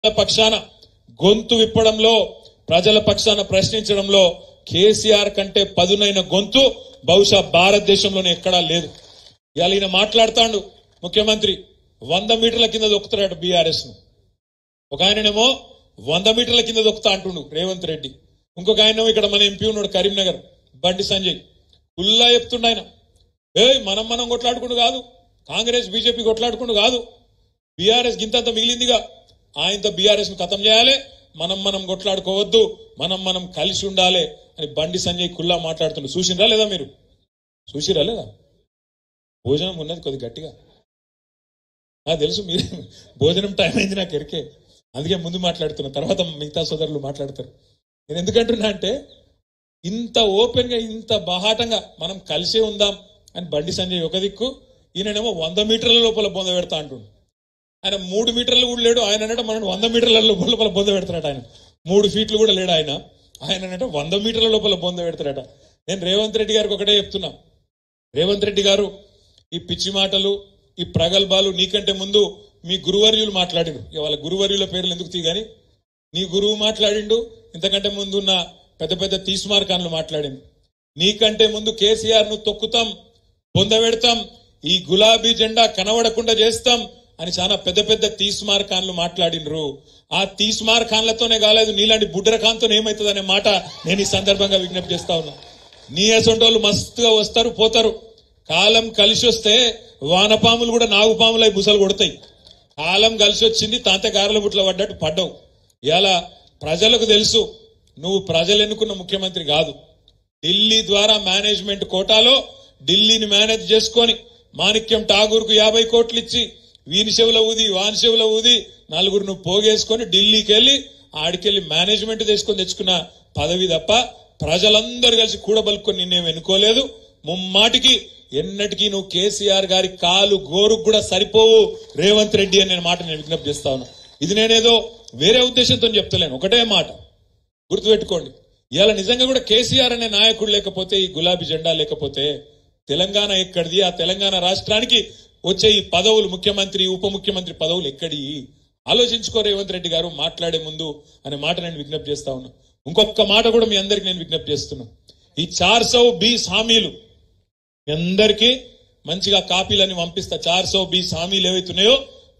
పక్షాన గొంతు విప్పడంలో, ప్రజల పక్షాన ప్రశ్నించడంలో కేసీఆర్ కంటే పదునైన గొంతు బహుశా భారతదేశంలోనే ఎక్కడా లేదు. ఇవాళ ఈయన మాట్లాడుతాడు ముఖ్యమంత్రి 100 మీటర్ల కింద దొక్కుతాడు బీఆర్ఎస్ ను. ఒక ఆయననేమో 100 మీటర్ల కింద దొక్కుతా అంటుండు రేవంత్ రెడ్డి. ఇంకొక ఆయన ఇక్కడ మన ఎంపీ ఉన్నాడు కరీంనగర్ బండి సంజయ్, ఫుల్లా చెప్తుండ ఆయన, మనం కొట్లాడుకుంటూ కాదు, కాంగ్రెస్ బీజేపీ కొట్లాడుకుంటూ కాదు, బీఆర్ఎస్ గింతంత మిగిలిందిగా, ఆయనతో బీఆర్ఎస్ ను ఖతం చేయాలి, మనం కొట్లాడుకోవద్దు, మనం కలిసి ఉండాలి అని బండి సంజయ్ కుల్లా మాట్లాడుతుండ్రు. చూసిరా లేదా మీరు? చూసిరా లేదా? భోజనం ఉన్నది కొద్ది గట్టిగా నాకు తెలుసు, మీరు భోజనం టైం అయింది నాకు ఎరికే, అందుకే ముందు మాట్లాడుతున్నా, తర్వాత మిగతా సోదరులు మాట్లాడతారు. నేను ఎందుకంటున్నా అంటే ఇంత ఓపెన్ గా ఇంత బాహాటంగా మనం కలిసే ఉందాం అని బండి సంజయ్ ఒక దిక్కు, ఈయననేమో 100 మీటర్ల లోపల బొంద పెడతా అంటుండు. ఆయన 3 మీటర్లు కూడా లేడు, ఆయన అంటే మనం 100 మీటర్ల లోపల బొంద పెడతాడట. ఆయన 3 ఫీట్లు కూడా లేడు ఆయన అంటే 100 మీటర్ల లోపల బొంద పెడతాడట. నేను రేవంత్ రెడ్డి గారికి ఒకటే చెప్తున్నా, రేవంత్ రెడ్డి గారు ఈ పిచ్చి మాటలు, ఈ ప్రగల్భాలు నీకంటే ముందు మీ గురువర్యులు మాట్లాడిండు. వాళ్ళ గురువర్యుల పేర్లు ఎందుకు తీగాని, నీ గురువు మాట్లాడిండు, ఇంతకంటే ముందు ఉన్న పెద్ద పెద్ద తీస్మార్కాన్లు మాట్లాడిండు. నీకంటే ముందు కేసీఆర్ ను తొక్కుతాం, బొంద పెడతాం, ఈ గులాబీ జెండా కనబడకుండా చేస్తాం అని చాలా పెద్ద పెద్ద తీస్మార్కాన్లు మాట్లాడినరు. ఆ తీస్మార్కాన్లతోనే కాలేదు, నీలాంటి బుడ్రకాంతో ఏమవుతుంది అనే మాట నేను ఈ సందర్భంగా విజ్ఞప్తి చేస్తా ఉన్నా. నీ అసొంటోళ్ళు మస్తుగా వస్తారు పోతారు, కాలం కలిసి వస్తే వానపాములు కూడా నాగుపాములై బుసలు కొడతాయి. కాలం కలిసి వచ్చింది, తాంతే గారెల బుట్ల పడ్డట్టు పడ్డావు. ఇలా ప్రజలకు తెలుసు నువ్వు ప్రజలు ఎన్నుకున్న ముఖ్యమంత్రి కాదు. ఢిల్లీ ద్వారా మేనేజ్మెంట్ కోటాలో ఢిల్లీని మేనేజ్ చేసుకొని మాణిక్యం ఠాగూర్కు 50 కోట్లు ఇచ్చి వీని చెవుల ఊది వాని చెవుల ఊది నలుగురు నువ్వు పోగేసుకొని ఢిల్లీకి వెళ్ళి ఆడికెళ్ళి మేనేజ్మెంట్ తెచ్చుకున్న పదవి తప్ప ప్రజలందరూ కలిసి కూడబలుకొని నిన్నేం ఎన్నుకోలేదు. ముమ్మాటికి ఎన్నటికీ నువ్వు కేసీఆర్ గారి కాలు గోరుకు కూడా సరిపోవు రేవంత్ రెడ్డి అనే మాట నేను విజ్ఞప్తి చేస్తా ఉన్నా. ఇది నేనేదో వేరే ఉద్దేశంతో చెప్తలేను, ఒకటే మాట గుర్తుపెట్టుకోండి. ఇవాళ నిజంగా కూడా కేసీఆర్ అనే నాయకుడు లేకపోతే, ఈ గులాబీ జెండా లేకపోతే తెలంగాణ ఎక్కడిది? ఆ తెలంగాణ రాష్ట్రానికి వచ్చే ఈ పదవులు, ముఖ్యమంత్రి ఉప ముఖ్యమంత్రి పదవులు ఎక్కడి? ఆలోచించుకో రేవంత్ రెడ్డి గారు మాట్లాడే ముందు అనే మాట నేను విజ్ఞప్తి చేస్తా ఉన్నా. ఇంకొక మాట కూడా మీ అందరికి నేను విజ్ఞప్తి చేస్తున్నా. ఈ 420 హామీలు మీ అందరికీ మంచిగా కాపీలని పంపిస్తా. 420 హామీలు ఏవైతున్నాయో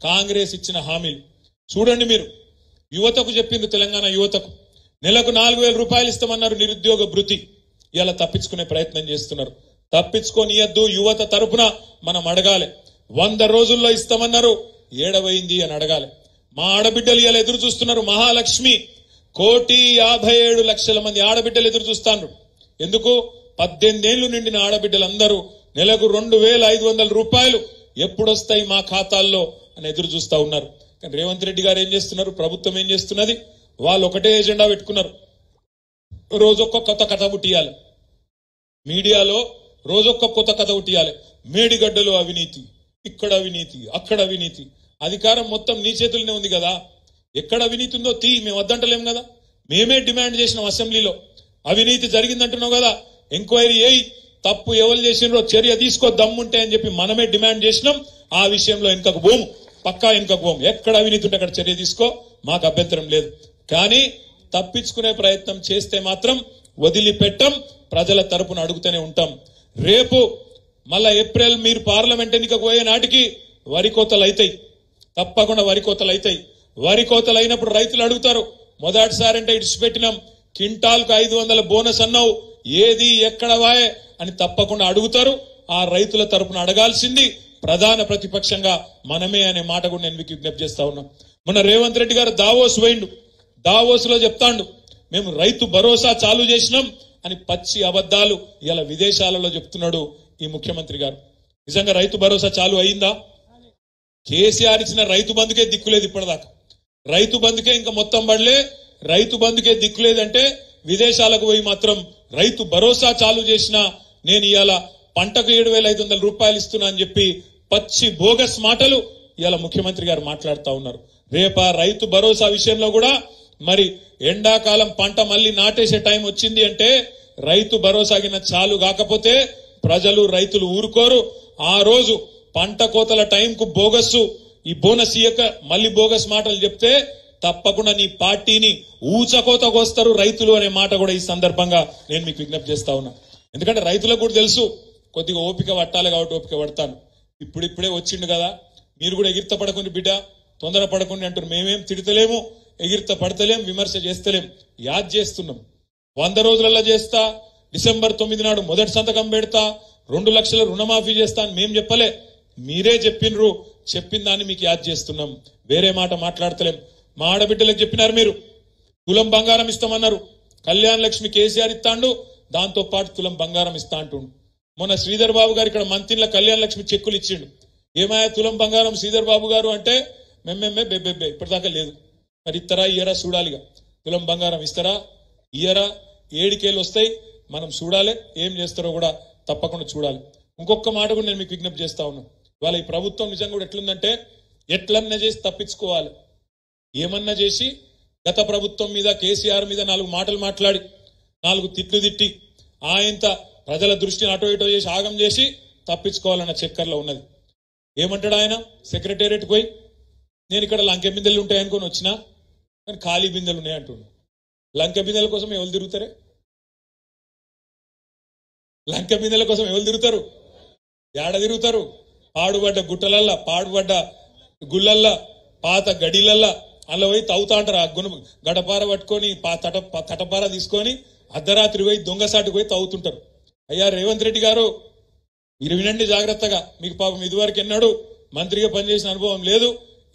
కాంగ్రెస్ ఇచ్చిన హామీలు చూడండి. మీరు యువతకు చెప్పింది, తెలంగాణ యువతకు నెలకు 4,000 రూపాయలు ఇస్తామన్నారు నిరుద్యోగ భృతి. ఇలా తప్పించుకునే ప్రయత్నం చేస్తున్నారు. తప్పించుకోనియద్దు. యువత తరపున మనం అడగాలి. 100 రోజుల్లో ఇస్తామన్నారు, ఏడవైంది అని అడగాలి. మా ఆడబిడ్డలు ఇలా ఎదురు చూస్తున్నారు. మహాలక్ష్మి 1,57,00,000 మంది ఆడబిడ్డలు ఎదురు చూస్తాను. ఎందుకు? 18 ఏళ్లు నిండిన ఆడబిడ్డలందరూ నెలకు 2,500 రూపాయలు ఎప్పుడొస్తాయి మా ఖాతాల్లో అని ఎదురు చూస్తా ఉన్నారు. కానీ రేవంత్ రెడ్డి గారు ఏం చేస్తున్నారు? ప్రభుత్వం ఏం చేస్తున్నది? వాళ్ళు ఒకటే ఎజెండా పెట్టుకున్నారు. రోజొక్క కొత్త కథ పుట్టియాలి, మీడియాలో రోజొక్క కొత్త కథ పుట్టియాలి. మేడిగడ్డలో అవినీతి, ఇక్కడ అవినీతి, అక్కడ అవినీతి. అధికారం మొత్తం నీ చేతుల్లోనే ఉంది కదా, ఎక్కడ అవినీతి ఉందో తీ, మేము వద్దంటలేం కదా. మేమే డిమాండ్ చేసినాం అసెంబ్లీలో, అవినీతి జరిగిందంటున్నావు కదా, ఎంక్వైరీ అయ్యి తప్పు ఎవరు చేసినారో చర్య తీసుకో దమ్ముంటే అని చెప్పి మనమే డిమాండ్ చేసినాం. ఆ విషయంలో వెనుకకు పోము, పక్కా వెనుకకు పోము. ఎక్కడ అవినీతి ఉంటే అక్కడ చర్య తీసుకో, మాకు అభ్యంతరం లేదు. కానీ తప్పించుకునే ప్రయత్నం చేస్తే మాత్రం వదిలిపెట్టం, ప్రజల తరపున అడుగుతూనే ఉంటాం. రేపు మళ్ళా ఏప్రిల్ మీరు పార్లమెంట్ ఎన్నికకు పోయే నాటికి వరి కోతలు అవుతాయి, తప్పకుండా వరి కోతలు అవుతాయి. వరి కోతలు అయినప్పుడు రైతులు అడుగుతారు, మొదటిసారి అంటే ఇడిచిపెట్టినాం, క్వింటాల్కు 500 బోనస్ అన్నావు, ఏది ఎక్కడ వాయే అని తప్పకుండా అడుగుతారు. ఆ రైతుల తరపున అడగాల్సింది ప్రధాన ప్రతిపక్షంగా మనమే అనే మాట కూడా నేను మీకు విజ్ఞప్తి చేస్తా ఉన్నా. మొన్న రేవంత్ రెడ్డి గారు దావోస్ పోయిండు, దావోస్ లో చెప్తాండు మేము రైతు భరోసా చాలు చేసినాం అని పచ్చి అబద్ధాలు ఇలా విదేశాలలో చెప్తున్నాడు ఈ ముఖ్యమంత్రి గారు. నిజంగా రైతు భరోసా చాలు అయిందా? కేసీఆర్ ఇచ్చిన రైతు బంధుకే దిక్కులేదు ఇప్పటిదాకా. రైతు బంధుకే ఇంకా మొత్తం పడలే, రైతు బంధుకే దిక్కులేదంటే విదేశాలకు పోయి మాత్రం రైతు భరోసా చాలు చేసినా నేను ఇవాళ పంటకు 7,500 రూపాయలు ఇస్తున్నా అని చెప్పి పచ్చి బోగస్ మాటలు ఇవాళ ముఖ్యమంత్రి గారు మాట్లాడుతూ ఉన్నారు. రేపా రైతు భరోసా విషయంలో కూడా మరి ఎండాకాలం పంట మళ్ళీ నాటేసే టైం వచ్చింది అంటే రైతు భరోసాగిన చాలు కాకపోతే ప్రజలు రైతులు ఊరుకోరు. ఆ రోజు పంట కోతల టైంకు బోగస్సు ఈ బోనస్ ఇయ్యక మళ్ళీ బోగస్ మాటలు చెప్తే తప్పకుండా నీ పార్టీని ఊచకోతకొస్తారు రైతులు అనే మాట కూడా ఈ సందర్భంగా నేను మీకు విజ్ఞప్తి చేస్తా ఉన్నా. ఎందుకంటే రైతులకు కూడా తెలుసు కొద్దిగా ఓపిక పట్టాలి కాబట్టి ఓపిక పడతాను. ఇప్పుడిప్పుడే వచ్చిండు కదా, మీరు కూడా ఎగిరిత పడకుండా బిడ్డ, తొందర పడకుండా అంటారు. మేమేం తిడతలేము, ఎగిరిత పడతలేం, విమర్శ చేస్తలేం, యాద్ చేస్తున్నాం. 100 రోజులలో చేస్తా, డిసెంబర్ 9 నాడు మొదటి సంతకం పెడతా, 2 లక్షల రుణమాఫీ చేస్తా అని మేం చెప్పలే, మీరే చెప్పినరు. చెప్పిన దాన్ని మీకు యాద్ చేస్తున్నాం, వేరే మాట మాట్లాడతలేం. మా ఆడబిడ్డలకు చెప్పినారు మీరు, తులం బంగారం ఇస్తామన్నారు. కళ్యాణ లక్ష్మి కేసీఆర్ ఇస్తాండు, దాంతో పాటు తులం బంగారం ఇస్తా అంటుండు. మొన్న శ్రీధర్ బాబు గారు ఇక్కడ మంత్రిల కళ్యాణ లక్ష్మి చెక్కులు ఇచ్చిండు. ఏమాయా తులం బంగారం శ్రీధర్ బాబు గారు అంటే మెమ్మెమ్మే బెబ్బెబ్బే, ఇప్పటిదాకా లేదు. మరి ఇస్తారా ఇయ్యరా చూడాలిగా. తులం బంగారం ఇస్తారా ఇయ్యరా, ఏడికేళ్ళు వస్తాయి, మనం చూడాలి. ఏం చేస్తారో కూడా తప్పకుండా చూడాలి. ఇంకొక మాట కూడా నేను మీకు విజ్ఞప్తి చేస్తా ఉన్నాను. ఇవాళ ఈ ప్రభుత్వం నిజంగా కూడా ఎట్లుందంటే, ఎట్లన్నా చేసి తప్పించుకోవాలి. ఏమన్నా చేసి గత ప్రభుత్వం మీద, కేసీఆర్ మీద 4 మాటలు మాట్లాడి, 4 తిట్లు తిట్టి, ఆయంత ప్రజల దృష్టిని అటో ఇటో చేసి ఆగం చేసి తప్పించుకోవాలన్న చక్కర్లో ఉన్నది. ఏమంటాడు ఆయన, సెక్రటేరియట్ పోయి నేను ఇక్కడ లంకె బిందెలు ఉంటాయనుకొని వచ్చినా కానీ ఖాళీ బిందెలు ఉన్నాయంటుండు. లంకె బిందెల కోసం ఎవరు తిరుగుతారే? లంకె బిందెల కోసం ఎవరు తిరుగుతారు? ఏడ తిరుగుతారు? పాడుబడ్డ గుట్టలల్లా, పాడుబడ్డ గుళ్ళల్లా, పాత గడిలల్లా అలా పోయి తవ్వుతా అంటారు. ఆ గడపార పట్టుకొని తటపార తీసుకొని అర్ధరాత్రి పోయి దొంగసాటుకు పోయి తవ్వుతుంటారు. అయ్యా రేవంత్ రెడ్డి గారు, మీరు వినండి జాగ్రత్తగా. మీకు పాపం ఇదివరకు ఎన్నడూ మంత్రిగా పనిచేసిన అనుభవం లేదు,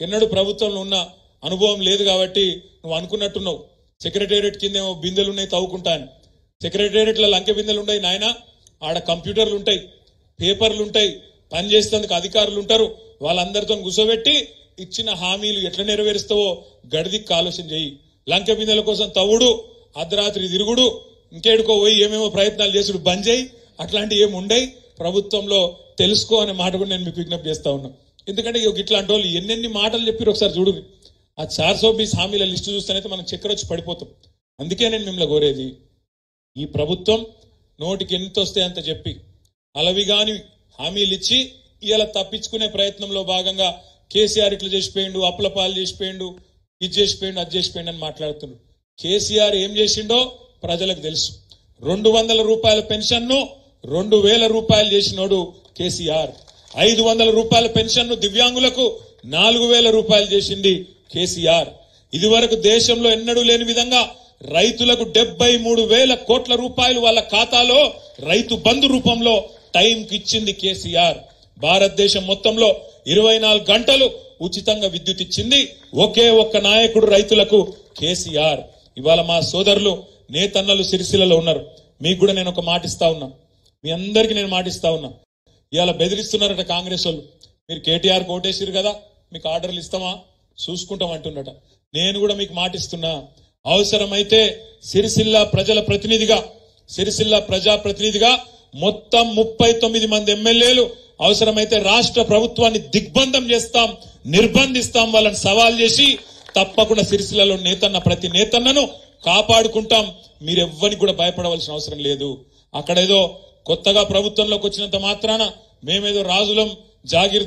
ఎన్నడూ ప్రభుత్వంలో ఉన్న అనుభవం లేదు కాబట్టి నువ్వు అనుకున్నట్టున్నావు సెక్రటేరియట్ కిందేమో బిందెలు ఉన్నాయి తవ్వుకుంటా అని. సెక్రటేరియట్లో లంకె బిందెలు ఉన్నాయి నాయన, ఆడ కంప్యూటర్లు ఉంటాయి, పేపర్లు ఉంటాయి, పనిచేసేందుకు అధికారులు ఉంటారు. వాళ్ళందరితో కూర్చోబెట్టి ఇచ్చిన హామీలు ఎట్లా నెరవేరుస్తావో గడిదిక్కు ఆలోచన చెయ్యి. లంకె బిందెల కోసం తవ్వుడు, అర్ధరాత్రి తిరుగుడు, ఇంకేడుకో పోయి ఏమేమో ప్రయత్నాలు చేసుడు బంద్ చేయి. అట్లాంటివి ఏమి ఉండయి ప్రభుత్వంలో, తెలుసుకో అనే మాట కూడా నేను మీకు విజ్ఞప్తి చేస్తా ఉన్నా. ఎందుకంటే ఇట్లాంటి వాళ్ళు ఎన్నెన్ని మాటలు చెప్పారు ఒకసారి చూడు. ఆ 420 హామీల లిస్టు చూస్తేనైతే మనం చక్కెర వచ్చి పడిపోతాం. అందుకే నేను మిమ్మల్ని కోరేది, ఈ ప్రభుత్వం నోటికి ఎంత వస్తే అంత చెప్పి అలవిగాని హామీలు ఇచ్చి ఇలా తప్పించుకునే ప్రయత్నంలో భాగంగా కేసీఆర్ ఇట్లా చేసిపోయిండు, అప్పుల పాలు చేసిపోయిండు, ఇది చేసిపోయిండు, అది చేసిపోయిండు అని మాట్లాడుతున్నాడు. కేసీఆర్ ఏం చేసిండో ప్రజలకు తెలుసు. 200 రూపాయల పెన్షన్ ను 2000 రూపాయలు చేసినోడు కేసీఆర్. 500 రూపాయల పెన్షన్ ను దివ్యాంగులకు 4000 రూపాయలు చేసింది కేసీఆర్. ఇది వరకు దేశంలో ఎన్నడూ లేని విధంగా రైతులకు 73,000 కోట్ల రూపాయలు వాళ్ళ ఖాతాలో రైతు బంధు రూపంలో టైంకి ఇచ్చింది కేసీఆర్. భారతదేశం మొత్తంలో 24 గంటలు ఉచితంగా విద్యుత్ ఇచ్చింది ఒకే ఒక్క నాయకుడు రైతులకు, కేసీఆర్. ఇవాళ మా సోదరులు నేతన్నలు సిరిసిల్లలో ఉన్నారు. మీకు కూడా నేను ఒక మాట ఇస్తా ఉన్నా, మీ అందరికీ నేను మాటిస్తా ఉన్నా. ఇవాళ బెదిరిస్తున్నారట కాంగ్రెస్ వాళ్ళు, మీరు కేటీఆర్ కోటేసిరు కదా, మీకు ఆర్డర్లు ఇస్తామా చూసుకుంటాం అంటున్నట. నేను కూడా మీకు మాటిస్తున్నా, అవసరమైతే సిరిసిల్ల ప్రజల ప్రతినిధిగా, సిరిసిల్ల ప్రజాప్రతినిధిగా మొత్తం 39 మంది ఎమ్మెల్యేలు అవసరమైతే రాష్ట్ర ప్రభుత్వాన్ని దిగ్బంధం చేస్తాం, నిర్బంధిస్తాం, వాళ్ళని సవాల్ చేసి తప్పకుండా సిరిసిల్లలో ప్రతి నేతన్నను కాపాడుకుంటాం. మీరెవ్వరికి కూడా భయపడవలసిన అవసరం లేదు. అక్కడేదో కొత్తగా ప్రభుత్వంలోకి వచ్చినంత మాత్రాన మేమేదో రాజులం, జాగీర్